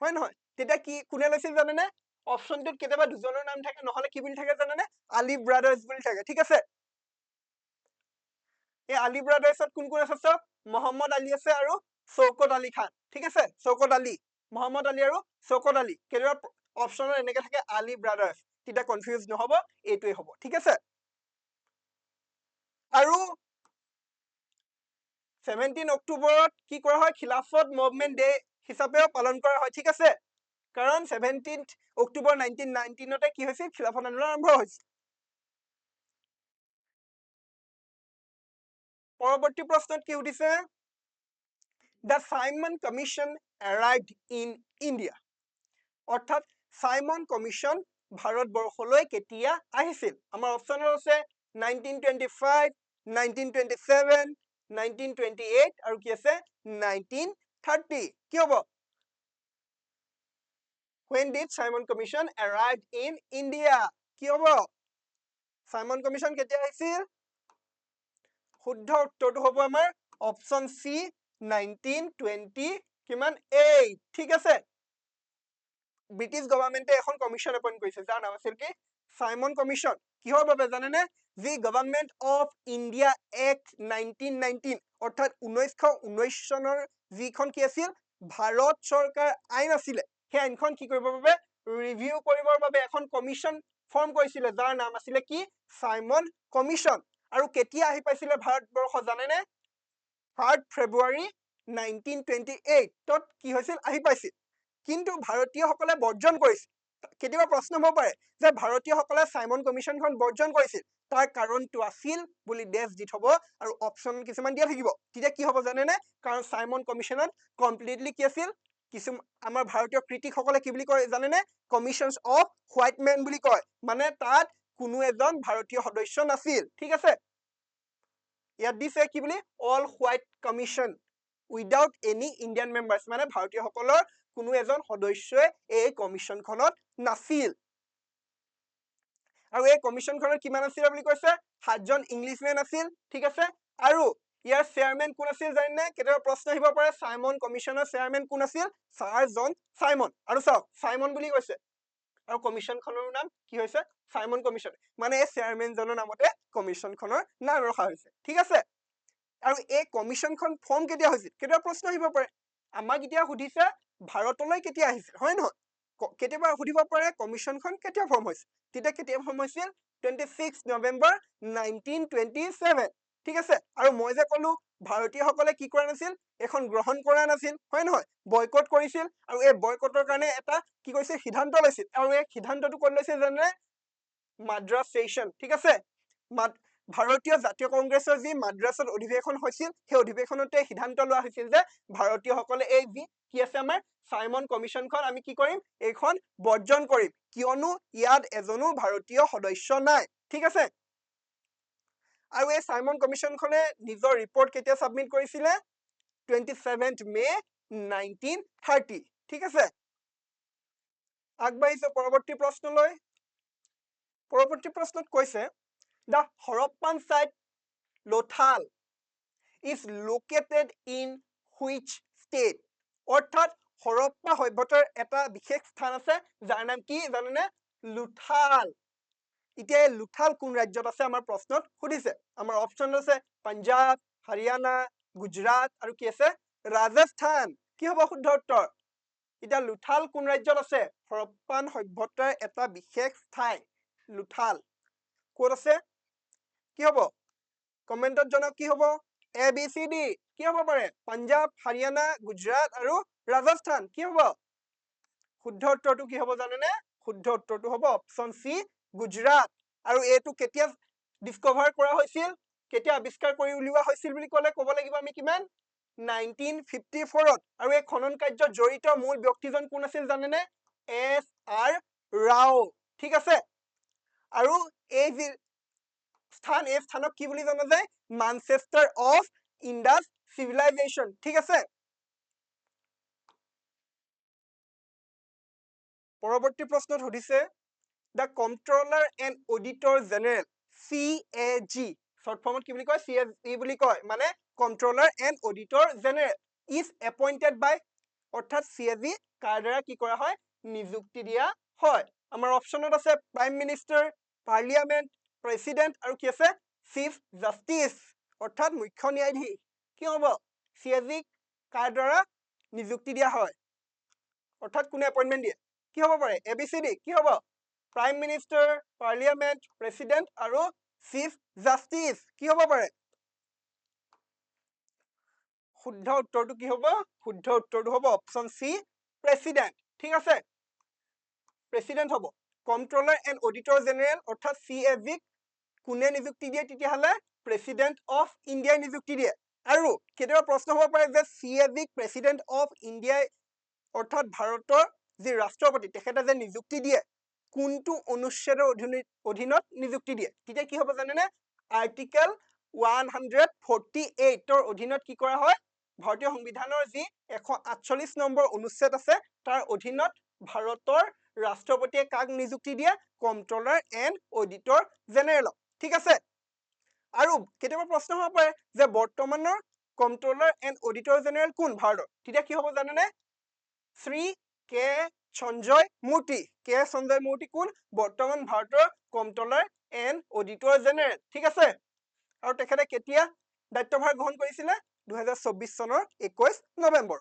হয় নহয় তেতিয়া কি কোনে লৈছিল জানেনে অপচনটোত কেতিয়াবা দুজনৰ নাম থাকে নহলে কি বুলি থাকে জানেনে আলী ব্ৰাদাৰ্স বুলি থাকে ঠিক আছে এই আলী ব্ৰাদাৰ্সত কোন কোন আছে চব মোহাম্মদ আলী আছে আৰু শৌকত আলী খান ঠিক আছে শৌকত আলী মোহাম্মদ আলী আৰু শৌকত আলী কেতিয়াবা অপচনত এনেকে থাকে আলী ব্ৰাদাৰ্স তেতিয়া কনফিউজ নহব এইটোৱে হ'ব ঠিক আছে আৰু 17 অক্টোবৰত কি কৰা হয় খিলাফত মুভমেণ্ট ডে হিচাপেও পালন কৰা হয় ঠিক আছে কাৰণ 17 অক্টোবৰ 1919তে কি হৈছিল খিলাফত আন্দোলন আৰম্ভ হৈছিল পৰৱৰ্তী প্ৰশ্নত কি সুধিছে The Simon Commission arrived in India অৰ্থাৎ সাইমন কমিশন ভাৰতবৰ্ষলৈ কেতিয়া আহিছিল আমাৰ অপচনত আছে 1925 1927 1928 আৰু কি আছে 1930 কি হ'ব When did Simon Commission arrived in India কি হ'ব Simon Commission কেতিয়া আহিছিল শুদ্ধ উত্তৰটো হ'ব আমাৰ অপচন সি 1920 কিমান 8 ঠিক আছে ব্ৰিটিছ গভৰ্ণমেণ্টে এখন কমিশ্যন এপইণ্ট কৰিছে যাৰ নাম আছিল কি সাইমন কমিশ্যন কিহৰ বাবে জানেনে যি গভৰ্ণমেণ্ট অফ ইণ্ডিয়া এক্ট 1919 অৰ্থাৎ 1919 চনৰ যিখন কি আছিল ভাৰত চৰকাৰ আইন আছিলে সেই আইনখন কি কৰিবৰ বাবে ৰিভিউ কৰিবৰ বাবে এখন কমিশ্যন ফৰ্ম কৰিছিলে যাৰ নাম আছিলে কি সাইমন কমিশ্যন আৰু কেতিয়া আহি পাইছিলে ভাৰতবৰ্ষ জানেনে 3 ফেব্ৰুৱাৰী 1928 তত কি হৈছিল আহি পাইছিল কিন্তু ভাৰতীয়সকলে বৰ্জন কৰিছিল কেতিয়াবা প্ৰশ্ন হ'ব পাৰে যে ভাৰতীয়সকলে সাইমন কমিশ্যনখন বৰ্জন কৰিছিল তাৰ কাৰণটো আছিল বুলি দেশ দি থব আৰু অপচন কিছুমান দিয়া থাকিব তেতিয়া কি হ'ব জানেনে কাৰণ সাইমন কমিশ্যনত কমপ্লিটলি কি আছিল কিছু আমাৰ ভাৰতীয় ক্ৰিটিকসকলে কি বুলি কয় জানেনে কমিশ্যনছ অফ হোৱাইট মেন বুলি কয় মানে তাত কোনো এজন ভাৰতীয় সদস্য নাছিল ঠিক আছে ইয়াত দিছে কি বুলি all white commission without any Indian members মানে ভাৰতীয়সকলৰ কোনো এজন সদস্যই এই কমিশ্যনখনত নাছিল আৰু এই কমিশ্যনখনৰ কিমান আছিল বুলি কৈছে 7 জন ইংলিছমেন আছিল ঠিক আছে আৰু ইয়াৰ চেয়াৰমেন কোন আছিল জানেনে কেতিয়াবা প্ৰশ্ন আহিব পাৰে সাইমন কমিশ্যনৰ চেয়াৰমেন কোন আছিল ছাৰ জন সাইমন আৰু চাওক সাইমন বুলি কৈছে আৰু কমিশ্যনখনৰ নাম কি হৈছে সাইমন কমিশ্যন মানে এই চেয়াৰমেন জনৰ নামতে কমিশ্যনখনৰ নাম ৰখা হৈছে ঠিক আছে আৰু এই কমিশ্যনখন ফৰ্ম কেতিয়া হৈছিল কেতিয়াবা প্ৰশ্ন আহিব পাৰে আমাক এতিয়া সুধিছে ভাৰতলৈ কেতিয়া আহিছিল হয় নহয় কেতিয়াবা সুধিব পাৰে কমিশ্যনখন কেতিয়া ফৰ্ম হৈছিল তেতিয়া কেতিয়া ফৰ্ম হৈছিল 26 নৱেম্বৰ 1927 ঠিক আছে আৰু মই যে ক'লো ভাৰতীয়সকলে কি কৰা নাছিল এখন গ্ৰহণ কৰা নাছিল হয় নহয় বয়কট কৰিছিল আৰু এই বয়কটৰ কাৰণে এটা কি কৰিছিল সিদ্ধান্ত লৈছিল আৰু এই সিদ্ধান্তটো ক'ত লৈছিল জানে মাদ্ৰাছ সেশন ঠিক আছে ভাৰতীয় জাতীয় কংগ্ৰেছৰ যি মাদ্ৰাছত অধিৱেশন হৈছিল সেই অধিৱেশনতে সিদ্ধান্ত লোৱা হৈছিল যে ভাৰতীয়সকলে এই যি কি আছে আমাৰ সাইমন কমিশ্যনখন আমি কি কৰিম এইখন বৰ্জন কৰিম কিয়নো ইয়াত এজনো ভাৰতীয় সদস্য নাই ঠিক আছে আৰু এই সাইমন কমিশ্যনখনে নিজৰ ৰিপৰ্ট কেতিয়া সাবমিট কৰিছিলে 27 মে 1930 ঠিক আছে আগবাঢ়িছে পৰৱৰ্তী প্ৰশ্নলৈ পৰৱৰ্তী প্ৰশ্নত কৈছে the Harappan site Lothal is located in which state অৰ্থাৎ হৰপ্পা সভ্যতাৰ এটা বিশেষ স্থান আছে যাৰ নাম কি জানেনে লুথাল এতিয়া লুথাল কোন ৰাজ্যত আছে আমাৰ প্ৰশ্নত সুধিছে আমাৰ অপচন আছে পাঞ্জাব হাৰিয়ানা গুজৰাট আৰু কি আছে ৰাজস্থান কি হ'ব শুদ্ধ উত্তৰ এতিয়া লুথাল কোন ৰাজ্যত আছে হৰপ্পান সভ্যতাৰ এটা বিশেষ ঠাই লুথাল ক'ত আছে কি হ'ব কমেন্টত জনাওক কি হ'ব এ বি সি ডি কি হ'ব পাৰে পাঞ্জাব হাৰিয়ানা গুজৰাট আৰু ৰাজস্থান কি হ'ব শুদ্ধ উত্তৰটো কি হ'ব জানেনে শুদ্ধ উত্তৰটো হ'ব অপচন সি গুজৰাট আৰু এটো কেতিয়া ডিসকভাৰ কৰা হৈছিল কেতিয়া আৱিষ্কাৰ কৰি উলিওৱা হৈছিল বুলি ক'লে ক'ব লাগিব আমি কিমান 1954 আৰু এই খনন কাৰ্যত জড়িত মূল ব্যক্তিজন কোন আছিল জানেনে এছ আৰ ৰাও ঠিক আছে আৰু এই যি স্থান এই স্থানক কি বুলি জনা যায় মানচেষ্টাৰ অফ ইণ্ডাছ চিভিলাইজেশ্যন ঠিক আছে পৰৱৰ্তী প্ৰশ্নত সুধিছে the comptroller and auditor general CAG short form কি বুলি কয় CAG বুলি কয় মানে comptroller and auditor general is appointed by অৰ্থাৎ CAG কাৰ দ্বাৰা কি কৰা হয় নিযুক্তি দিয়া হয় আমাৰ অপচনত আছে প্ৰাইম মিনিষ্টাৰ পাৰ্লিয়ামেন্ট প্ৰেসিডেন্ট আৰু কি আছে চিফ জাস্টিস অৰ্থাৎ মুখ্য ন্যায়াধীশ কি হ'ব CAG কাৰ দ্বাৰা নিযুক্তি দিয়া হয় অৰ্থাৎ কোনে এপইন্টমেন্ট দিয়ে কি হ'ব পাৰে ABCD কি হ'ব প্ৰাইম মিনিষ্টাৰ পাৰ্লিয়ামেন্ট প্ৰেসিডেন্ট আৰু চিফ জাস্টিস কি হ'ব পাৰে শুদ্ধ উত্তৰটো কি হ'ব শুদ্ধ উত্তৰটো হ'ব অপচন সি প্ৰেসিডেন্ট ঠিক আছে প্ৰেসিডেন্ট হ'ব কন্ট্ৰোলাৰ এণ্ড অডিটৰ জেনেৰেল অৰ্থাৎ CAG কোনে নিযুক্তি দিয়ে তেতিয়াহলে প্ৰেসিডেন্ট অফ ইণ্ডিয়াই নিযুক্তি দিয়ে আৰু কেতিয়াবা প্ৰশ্ন হ'ব পাৰে যে CAG প্ৰেসিডেন্ট অফ ইণ্ডিয়াই অৰ্থাৎ ভাৰতৰ যি ৰাষ্ট্ৰপতি তেখেতে যে নিযুক্তি দিয়ে কোনটো অনুচ্ছেদৰ অধীনত নিযুক্তি দিয়ে তেতিয়া কি হ'ব জানেনে আৰ্টিকেল 148 অধীনত কি কৰা হয় ভাৰতীয় সংবিধানৰ যি 148 নম্বৰ অনুচ্ছেদ আছে তাৰ অধীনত ভাৰতৰ ৰাষ্ট্ৰপতিয়ে কাক নিযুক্তি দিয়ে কন্ট্ৰলাৰ এণ্ড অডিটৰ জেনেৰেলক ঠিক আছে আৰু কেতিয়াবা প্ৰশ্ন হ'ব পাৰে যে বৰ্তমানৰ কন্ট্ৰলাৰ এণ্ড অডিটৰ জেনেৰেল কোন ভাৰতৰ তেতিয়া কি হ'ব জানেনে শ্ৰী কে সঞ্জয় মূৰ্তি কোন বৰ্তমান ভাৰতৰ কন্ট্ৰলাৰ এণ্ড অডিটৰ জেনেৰেল ঠিক আছে আৰু তেখেতে কেতিয়া দায়িত্বভাৰ গ্ৰহণ কৰিছিলে 2024 চনৰ 21 নৱেম্বৰ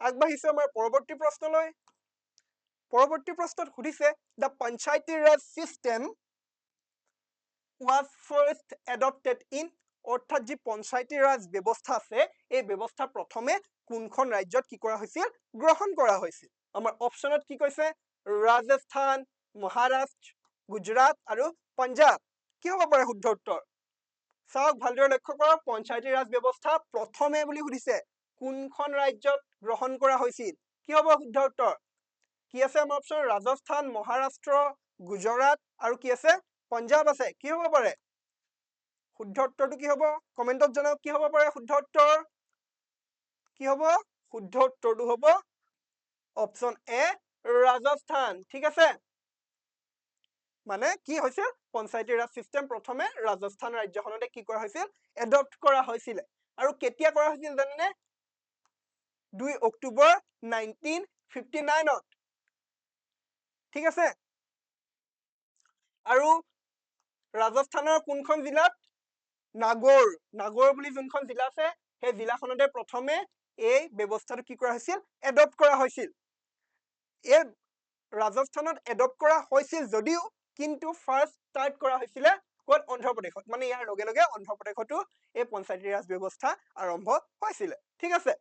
আগবাঢ়িছে আমাৰ পৰৱৰ্তী প্ৰশ্নলৈ পৰৱৰ্তী প্ৰশ্নত সুধিছে the Panchayati Raj system was first adopted in অৰ্থাৎ যি পঞ্চায়তী ৰাজ ব্যৱস্থা আছে এই ব্যৱস্থা প্ৰথমে কোনখন ৰাজ্যত কি কৰা হৈছিল গ্ৰহণ কৰা হৈছিল আমাৰ অপচনত কি কৈছে ৰাজস্থান মহাৰাষ্ট্ৰ গুজৰাট আৰু পঞ্জাৱ কি হ'ব পাৰে শুদ্ধ উত্তৰ চাওক ভালদৰে লক্ষ্য কৰক পঞ্চায়তী ৰাজ ব্যৱস্থা প্ৰথমে বুলি সুধিছে কোনখন ৰাজ্যত গ্ৰহণ কৰা হৈছিল কি হ'ব শুদ্ধ উত্তৰ কি আছে আমাৰ অপচন ৰাজস্থান মহাৰাষ্ট্ৰ গুজৰাট আৰু কি আছে পঞ্জাৱ আছে কি হ'ব পাৰে শুদ্ধ উত্তৰটো কি হ'ব কমেন্টত জনাওক কি হ'ব পাৰে শুদ্ধ উত্তৰ কি হ'ব শুদ্ধ উত্তৰটো হ'ব অপচন এ ৰাজস্থান ঠিক আছে মানে কি হৈছে পঞ্চায়তী ৰাজ সিস্টেম প্ৰথমে ৰাজস্থান ৰাজ্যখনতে কি কৰা হৈছিল এডপ্ট কৰা হৈছিল আৰু কেতিয়া কৰা হৈছিল জানেনে 2 অক্টোবৰ 1959 ঠিক আছে আৰু ৰাজস্থানৰ কোনখন জিলাত নাগৰ বুলি যোনখন জিলা আছে সেই জিলাখনতে প্ৰথমে এই ব্যৱস্থাটো কি কৰা হৈছিল এডপ্ট কৰা হৈছিল এই ৰাজস্থানত এডপ্ট কৰা হৈছিল যদিও কিন্তু ফাৰ্স্ট স্টাৰ্ট কৰা হৈছিল কোত অন্ধ্ৰপ্ৰদেশত মানে ইয়াৰ লগে লগে অন্ধ্ৰপ্ৰদেশতো এই পঞ্চায়তী ৰাজ ব্যৱস্থা আৰম্ভ হৈছিল ঠিক আছে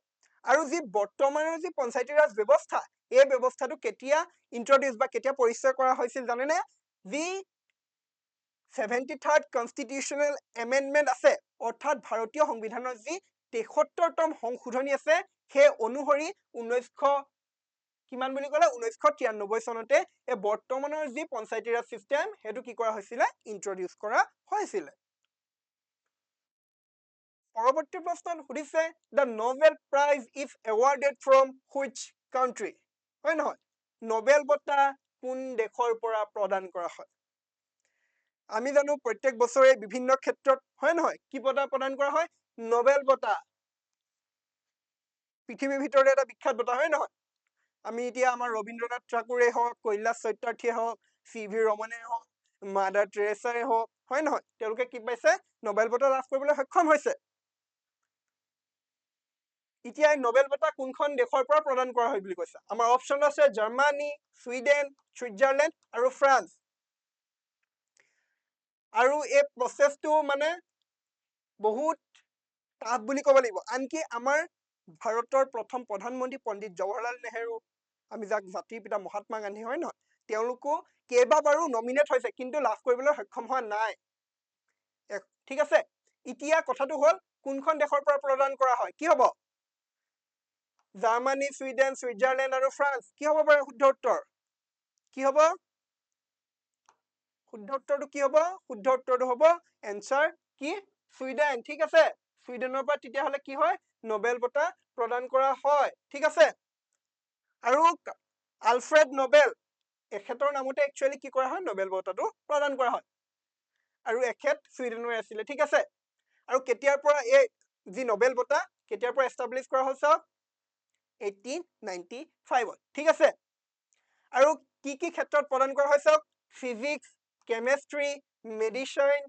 আৰু যি বৰ্তমানৰ যি পঞ্চায়তী ৰাজ ব্যৱস্থা এই ব্যৱস্থাটো কেতিয়া ইন্ট্ৰডিউস বা কেতিয়া পৰিচয় কৰা হৈছিল জানেনে যি 73rd কনস্টিটিউশনাল এমেন্ডমেন্ট আছে অৰ্থাৎ ভাৰতীয় সংবিধানৰ যি 73তম সংশোধনী আছে সেই অনুসৰি 1900 কিমান বুলি ক'লে 1993 চনতে এই বৰ্তমানৰ যি পঞ্চায়তী ৰাজ সিস্টেম হেতু কি কৰা হৈছিল ইন্ট্ৰডিউস কৰা হৈছিল পৰৱৰ্তী প্ৰশ্ন সুধিছে the Nobel Prize is awarded from which country হয় নহয় নোবেল বঁটা কোন দেশৰ পৰা প্ৰদান কৰা হয় আমি জানো প্ৰত্যেক বছৰে বিভিন্ন ক্ষেত্ৰত হয় নহয় কি বঁটা প্ৰদান কৰা হয় নোবেল বঁটা পৃথিৱীৰ ভিতৰতে এটা বিখ্যাত বঁটা হয় নহয় আমি এতিয়া আমাৰ ৰবীন্দ্ৰনাথ ঠাকুৰে হওক কৈলাশ সত্যাৰ্থীয়ে হওক সিভি ৰমনে হওক মাদাৰ টেৰেছাই হওক হয় নহয় তেওঁলোকে কি পাইছে নোবেল বঁটা লাভ কৰিবলৈ সক্ষম হৈছে এতিয়া নোবেল বঁটা কোনখন দেশৰ পৰা প্ৰদান কৰা হয় বুলি কৈছে আমাৰ অপচন আছে জাৰ্মানী সুইডেন সুইজাৰলেণ্ড আৰু ফ্ৰান্স আৰু এই প্ৰসেসটো মানে বহুত টাফ বুলি ক'ব লাগিব আনকি আমাৰ ভাৰতৰ প্ৰথম প্ৰধানমন্ত্ৰী পণ্ডিত জৱাহৰলাল নেহেৰু আমি যাক জাতিৰ পিতা মহাত্মা গান্ধী হয় নহয় তেওঁলোকো কেইবাবাৰো নমিনেট হৈছে কিন্তু লাভ কৰিবলৈ সক্ষম হোৱা নাই ঠিক আছে এতিয়া কথাটো হল কোনখন দেশৰ পৰা প্ৰদান কৰা হয় কি হ'ব জাৰ্মানী সুইডেন সুইজাৰলেণ্ড আৰু ফ্ৰান্স কি হ'ব পাৰে শুদ্ধ উত্তৰ কি হ'ব শুদ্ধ উত্তৰটো কি হ'ব শুদ্ধ উত্তৰটো হ'ব এনসাৰ কি সুইডেন ঠিক আছে সুইডেনৰ পৰা তেতিয়া হলে কি হয় নোবেল বঁটা প্ৰদান কৰা হয় ঠিক আছে আৰু আলফ্ৰেড নোবেল এখেতৰ নামতে একচুয়ালি কি কৰা হয় নোবেল বঁটাটো প্ৰদান কৰা হয় আৰু এখেত সুইডেনৰ আছিল ঠিক আছে আৰু কেতিয়াৰ পৰা এই যি নোবেল বঁটা কেতিয়াৰ পৰা এস্টাবলিশ কৰা হৈছে 1895 ঠিক আছে আৰু কি ক্ষেত্ৰত প্ৰদান কৰা হৈছে physics chemistry medicine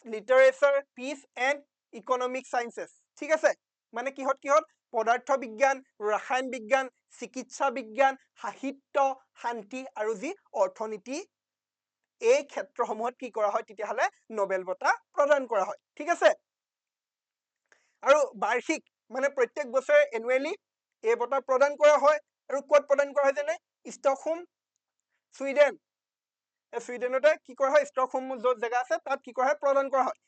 literature piece and economic sciences ঠিক আছে মানে কিহত পদাৰ্থ বিজ্ঞান ৰসায়ন বিজ্ঞান চিকিৎসা বিজ্ঞান সাহিত্য শান্তি আৰু যি অৰ্থনীতি এই ক্ষেত্ৰসমূহত কি কৰা হয় তেতিয়া হলে নোবেল বঁটা প্ৰদান কৰা হয় ঠিক আছে আৰু বাৰ্ষিক মানে প্ৰত্যেক বছৰে এনুৱেলি এই বঁটা প্ৰদান কৰা হয় আৰু ক'ত প্ৰদান কৰা হয় যেনে ষ্টকহোম সুইডেন সুইডেনতে কি কৰা হয় ষ্টকহোম য'ত জেগা আছে তাত কি কৰা হয় প্ৰদান কৰা হয়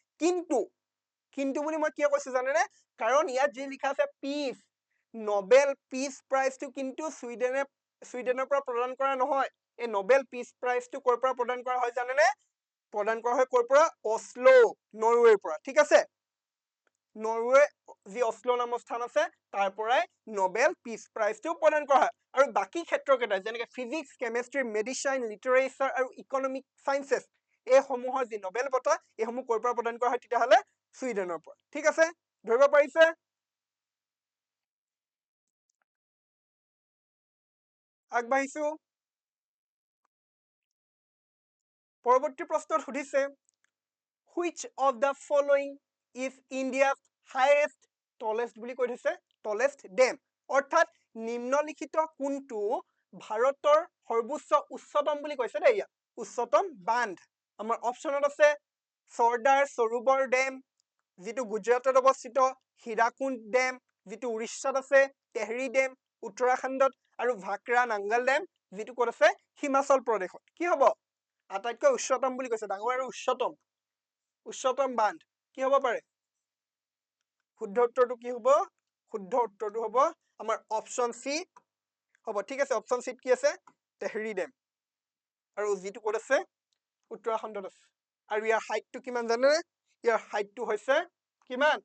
কিন্তু বুলি মই কিয় কৈছো জানেনে কাৰণ ইয়াত যি লিখা আছে পিস নোবেল পিস প্ৰাইজটো কিন্তু সুইডেনৰ পৰা প্ৰদান কৰা নহয় এই নোবেল পিস প্ৰাইজটো ক'ৰ পৰা প্ৰদান কৰা হয় জানেনে প্ৰদান কৰা হয় ক'ৰ পৰা অশ্লো নৰৱেৰ পৰা ঠিক আছে নৰৱে যি অশ্লো নামৰ স্থান আছে তাৰ পৰাই নোবেল পিস প্ৰাইজটো প্ৰদান কৰা হয় আৰু বাকি ক্ষেত্ৰকেইটা যেনেকৈ ফিজিক্স কেমিষ্ট্ৰি মেডিচিন লিটাৰেচাৰ আৰু ইকনমিক সায়েন্সেছ এই সমূহৰ যি নোবেল বঁটা এইসমূহ ক'ৰ পৰা প্ৰদান কৰা হয় তেতিয়াহ'লে ছুইডেনৰ পৰা ঠিক আছে ধৰিব পাৰিছে আগবাঢ়িছো পৰৱৰ্তী প্ৰশ্নত সুধিছে which of the following is India's highest tallest বুলি কৈ থৈছে tallest dam অৰ্থাৎ নিম্নলিখিত কোনটো ভাৰতৰ সৰ্বোচ্চ উচ্চতম বুলি কৈছে দেই ইয়াত উচ্চতম বান্ধ আমাৰ অপচনত আছে চৰ্দাৰ সৰোবৰ ডেম যিটো গুজৰাটত অৱস্থিত হীৰাকুণ্ড ডেম যিটো উৰিষ্যাত আছে তেহৰী ডেম উত্তৰাখণ্ডত আৰু ভাকৰা নাংগল ডেম যিটো ক'ত আছে হিমাচল প্ৰদেশত কি হ'ব আটাইতকৈ উচ্চতম বুলি কৈছে ডাঙৰ আৰু উচ্চতম বান্ধ কি হ'ব পাৰে শুদ্ধ উত্তৰটো কি হ'ব শুদ্ধ উত্তৰটো হ'ব আমাৰ অপচন সি হ'ব ঠিক আছে অপচন সিত কি আছে তেহৰী ডেম আৰু যিটো ক'ত আছে উত্তৰাখণ্ডত আছে আৰু ইয়াৰ হাইটটো কিমান জানে ইয়াৰ হাইটটো হৈছে কিমান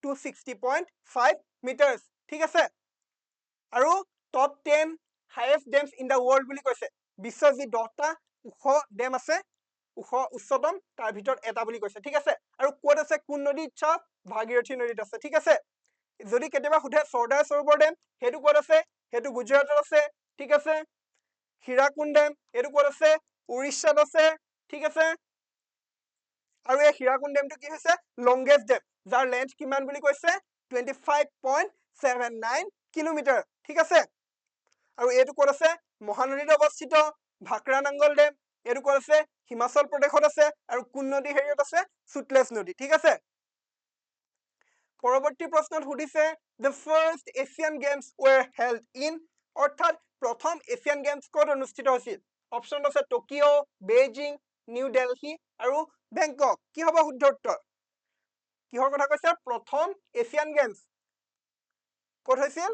260.5 মিটাৰছ ঠিক আছে আৰু top 10 highest dams in the world বুলি কৈছে বিশ্বৰ যি 10টা ওখ ডেম আছে উচ্চতম তাৰ ভিতৰত এটা বুলি কৈছে ঠিক আছে আৰু ক'ত আছে কোন নদীত চাওক ভাগীৰথী নদীত আছে ঠিক আছে যদি কেতিয়াবা সুধে চৰ্দাৰ সৰোবৰ ডেম সেইটো ক'ত আছে সেইটো গুজৰাটত আছে ঠিক আছে হীৰাকুণ্ড ডেম এইটো ক'ত আছে উৰিষ্যাত আছে ঠিক আছে আৰু এই হীৰাকুণ্ড ডেমটো কি হৈছে লংগেষ্ট ডেম যাৰ লেন্থ কিমান বুলি কৈছে 25.79 কিলোমিটাৰ ঠিক আছে আৰু এইটো ক'ত আছে মহানদীত অৱস্থিত ভাকৰা নাংগল ডেম এইটো ক'ত আছে হিমাচল প্ৰদেশত আছে আৰু কোন নদী হেৰিয়ত আছে সুতলেজ নদী ঠিক আছে পৰৱৰ্তী প্ৰশ্নত সুধিছে the first Asian Games were held in অৰ্থাৎ প্ৰথম এছিয়ান গেমছ ক'ত অনুষ্ঠিত হৈছিল অপচন আছে টকিঅ বেইজিং নিউ দিল্লী আৰু বেংকক কি হ'ব শুদ্ধ উত্তৰ কিহৰ কথা কৈছে প্ৰথম এছিয়ান গেমছ ক'ত হৈছিল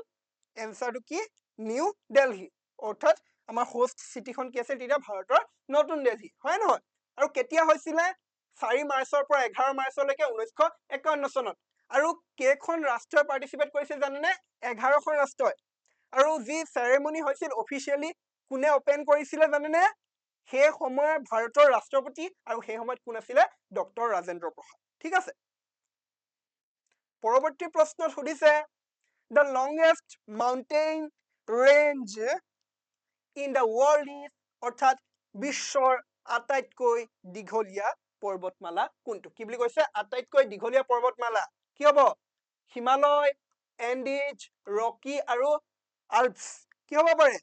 এনসাৰটো কি নিউ দিল্লী অৰ্থাৎ আমাৰ হোষ্ট সিটিখন কি আছিল তেতিয়া ভাৰতৰ নতুন দিল্লী হয় নহয় আৰু কেতিয়া হৈছিলে 4 মাৰ্চৰ পৰা 11 মাৰ্চলৈকে 1951 চনত আৰু কেইখন ৰাষ্ট্ৰই পাৰ্টিসিপেট কৰিছিল জানেনে 11খন ৰাষ্ট্ৰই আৰু যি সেৰেমনি হৈছিল অফিচিয়ালি কোনে ওপেন কৰিছিলে জানেনে সেই সময়ৰ ভাৰতৰ ৰাষ্ট্ৰপতি আৰু সেই সময়ত কোন আছিলে ডক্টৰ ৰাজেন্দ্ৰ প্ৰসাদ ঠিক আছে পৰৱৰ্তী প্ৰশ্নত সুধিছে the longest mountain range in the world is অৰ্থাৎ বিশ্বৰ আটাইতকৈ দীঘলীয়া পৰ্বতমালা কোনটো কি বুলি কৈছে আটাইতকৈ দীঘলীয়া পৰ্বতমালা কি হ'ব হিমালয় এন্ডিজ ৰকি আৰু আল্পছ কি হ'ব পাৰে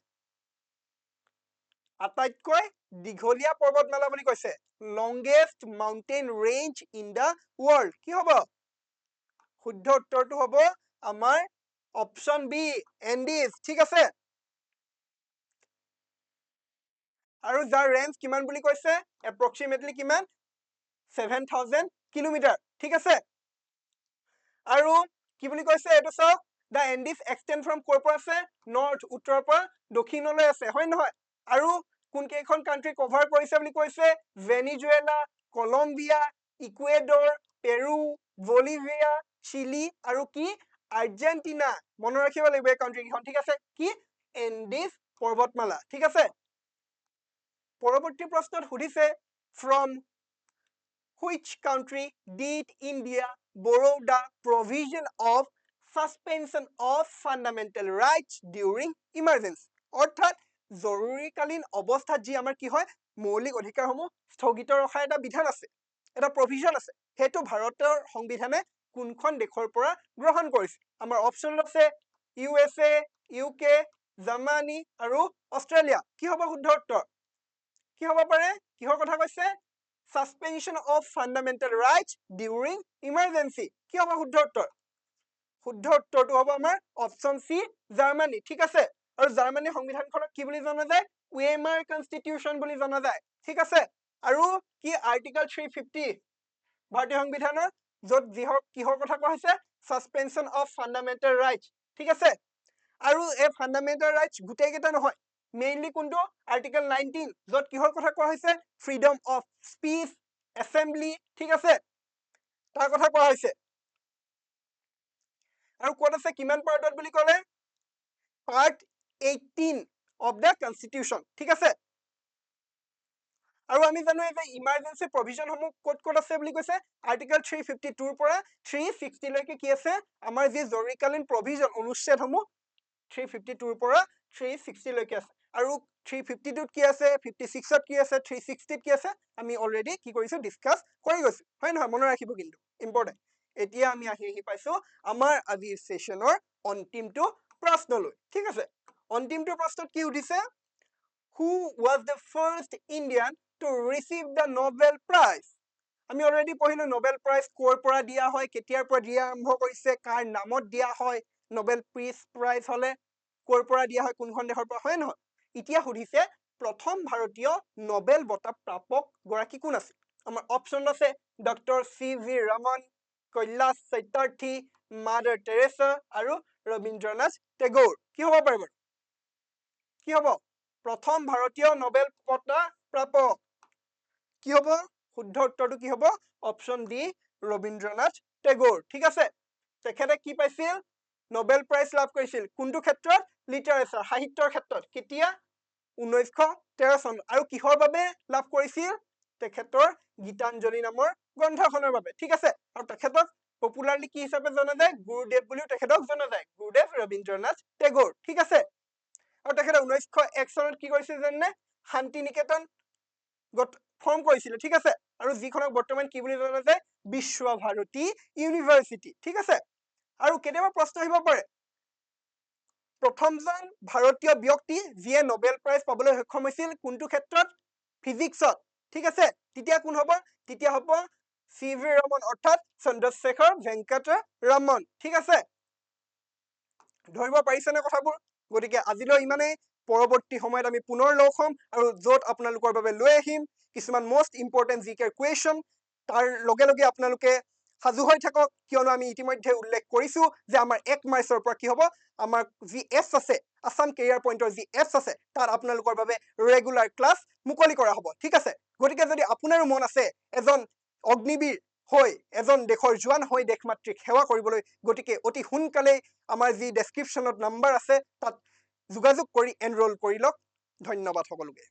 আটাইতকৈ দীঘলীয়া পৰ্বতমালা বুলি কৈছে longest mountain range in the world কি হ'ব শুদ্ধ উত্তৰটো হ'ব আমাৰ অপচন বি এন্ডিজ ঠিক আছে আৰু যাৰ ৰেঞ্জ কিমান বুলি কৈছে এপ্ৰক্সিমেটলি কিমান 7000 কিলোমিটাৰ ঠিক আছে আৰু কি বুলি কৈছে এইটো চাওক দা এন্ডিজ এক্সটেন্ড ফ্ৰম ক'ৰ পৰা আছে নৰ্থ উত্তৰৰ পৰা দক্ষিণলৈ আছে হয় নহয় আৰু কোন কেইখন কান্ট্ৰি কভাৰ কৰিছে বুলি কৈছে ভেনিজুৱেলা কলম্বিয়া ইকুৱেডৰ পেৰু বলিভিয়া চিলি আৰু কি আৰ্জেণ্টিনা মনত ৰাখিব লাগিব এই কান্ট্ৰি কেইখন ঠিক আছে কি এন্ডিজ পৰ্বতমালা ঠিক আছে পৰৱৰ্তী প্ৰশ্নত সুধিছে from which country did India borrow the provision of suspension of fundamental rights during emergency অৰ্থাৎ জৰুৰীকালীন অৱস্থাত যি আমাৰ কি হয় মৌলিক অধিকাৰসমূহ স্থগিত ৰখাৰ এটা বিধান আছে এটা প্ৰভিজন আছে সেইটো ভাৰতৰ সংবিধানে কোনখন দেশৰ পৰা গ্ৰহণ কৰিছে আমাৰ অপচন আছে USA UK জাৰ্মানী আৰু অষ্ট্ৰেলিয়া কি হ'ব শুদ্ধ উত্তৰ কি হ'ব পাৰে কিহৰ কথা কৈছে suspension of fundamental rights during emergency কি হ'ব শুদ্ধ উত্তৰটো হ'ব আমাৰ অপচন সি জাৰ্মানী ঠিক আছে আৰু জাৰ্মানীৰ সংবিধানখনক কি বুলি জনা যায় ওয়েমাৰ কনস্টিটিউশন বুলি জনা যায় ঠিক আছে আৰু কি আৰ্টিকল 350 ভাৰতীয় সংবিধানৰ য'ত কিহৰ কথা কোৱা হৈছে suspension of fundamental rights ঠিক আছে আৰু এই ফান্ডামেন্টাল ৰাইটস গোটেই কেইটা নহয় মেইনলি কোনটো আৰ্টিকেল 19 য'ত কিহৰ কথা কোৱা হৈছে ফ্ৰীডম অফ স্পীচ এছেম্বলি ঠিক আছে তাৰ কথা কোৱা হৈছে আৰু ক'ত আছে কিমান পাৰ্টত বুলি ক'লে পাৰ্ট 18 of the constitution ঠিক আছে আৰু আমি জানো এই যে ইমাৰ্জেন্সি প্ৰভিজন সমূহ ক'ত ক'ত আছে বুলি কৈছে আৰ্টিকেল 352 ৰ পৰা 360 লৈকে কি আছে আমাৰ যি জৰুৰীকালীন প্ৰভিজন অনুচ্ছেদসমূহ 352 ৰ পৰা 360 লৈকে আছে আৰু 352 ত কি আছে 56 ত কি আছে 360 ত কি আছে আমি অলৰেডি কি কৰিছো ডিসকাস কৰি গৈছো হয় নহয় মনত ৰাখিব কিন্তু ইম্পৰ্টেন্ট এতিয়া আমি আহি পাইছো আমাৰ আজিৰ সেশনৰ অন্তিমটো প্ৰশ্নলৈ ঠিক আছে অন্তিমটো প্ৰশ্নত কি উঠিছে who was the first Indian to receive the Nobel Prize আমি অলৰেডি পঢ়িলো নোবেল প্ৰাইজ কোৰ পৰা দিয়া হয় কেতিয়াৰ পৰা দিয়া আৰম্ভ কৰিছে কাৰ নামত দিয়া হয় নোবেল পিস প্ৰাইজ হলে কোৰ পৰা দিয়া হয় কোনখন দেশৰ পৰা হয় নহয় এতিয়া সুধিছে প্ৰথম ভাৰতীয় নোবেল বঁটা প্ৰাপক গৰাকী কোন আছিল আমাৰ অপচন আছে doctor C V. Raman Kailash Satyarthi Mother Teresa আৰু ৰবীন্দ্ৰনাথ টেগোৰ কি হ'ব পাৰে বাৰু কি হ'ব প্ৰথম ভাৰতীয় নোবেল বঁটা প্ৰাপক কি হ'ব শুদ্ধ উত্তৰটো কি হ'ব অপচন ডি ৰবীন্দ্ৰনাথ টেগোৰ ঠিক আছে তেখেতে কি পাইছিল নোবেল প্ৰাইজ লাভ কৰিছিল কোনটো ক্ষেত্ৰত লিটাৰেচাৰ সাহিত্যৰ ক্ষেত্ৰত কেতিয়া 1913 চন আৰু কিহৰ বাবে লাভ কৰিছিল তেখেতৰ গীতাঞ্জলি নামৰ গ্ৰন্থখনৰ বাবে ঠিক আছে আৰু তেখেতক পপুলাৰলি কি হিচাপে জনা যায় গুৰুদেৱ বুলিও তেখেতক জনা যায় গুৰুদেৱ ৰবীন্দ্ৰনাথ টেগোৰ ঠিক আছে আৰু তেখেতে 1901 চনত কি কৰিছিল জানে শান্তি নিকেতন ফৰ্ম কৰিছিল ঠিক আছে আৰু যিখনক বৰ্তমান কি বুলি জনা যায় বিশ্বভাৰতী ইউনিভাৰ্চিটি ঠিক আছে আৰু কেতিয়াবা প্ৰশ্ন আহিব পাৰে প্ৰথমজন ভাৰতীয় ব্যক্তি যিয়ে নোবেল প্ৰাইজ পাবলৈ সক্ষম হৈছিল কোনটো ক্ষেত্ৰত ফিজিক্সত ঠিক আছে তেতিয়া কোন হ'ব তেতিয়া হ'ব চি.ভি. ৰমন অৰ্থাৎ চন্দ্ৰশেখৰ ভেংকট ৰমন ঠিক আছে ধৰিব পাৰিছেনে কথাবোৰ গতিকে আজিলৈ ইমানেই পৰৱৰ্তী সময়ত আমি পুনৰ লগ হ'ম আৰু য'ত আপোনালোকৰ বাবে লৈ আহিম কিছুমান মোষ্ট ইম্পৰ্টেন্ট জিকে কুৱেশ্যন তাৰ লগে লগে আপোনালোকে সাজু হৈ থাকক কিয়নো আমি ইতিমধ্যে উল্লেখ কৰিছো যে আমাৰ 1 মাৰ্চৰ পৰা কি হ'ব আমাৰ যি এছ আছে আসাম কেৰিয়াৰ পইণ্টৰ যি এছ আছে তাত আপোনালোকৰ বাবে ৰেগুলাৰ ক্লাছ মুকলি কৰা হ'ব ঠিক আছে গতিকে যদি আপোনাৰো মন আছে এজন অগ্নিবীৰ হৈ এজন দেশৰ জোৱান হৈ দেশ মাতৃক সেৱা কৰিবলৈ গতিকে অতি সোনকালে আমাৰ যি ডেসক্ৰিপশ্যনত নাম্বাৰ আছে তাত যোগাযোগ কৰি এনৰোল কৰি লওক ধন্যবাদ সকলোকে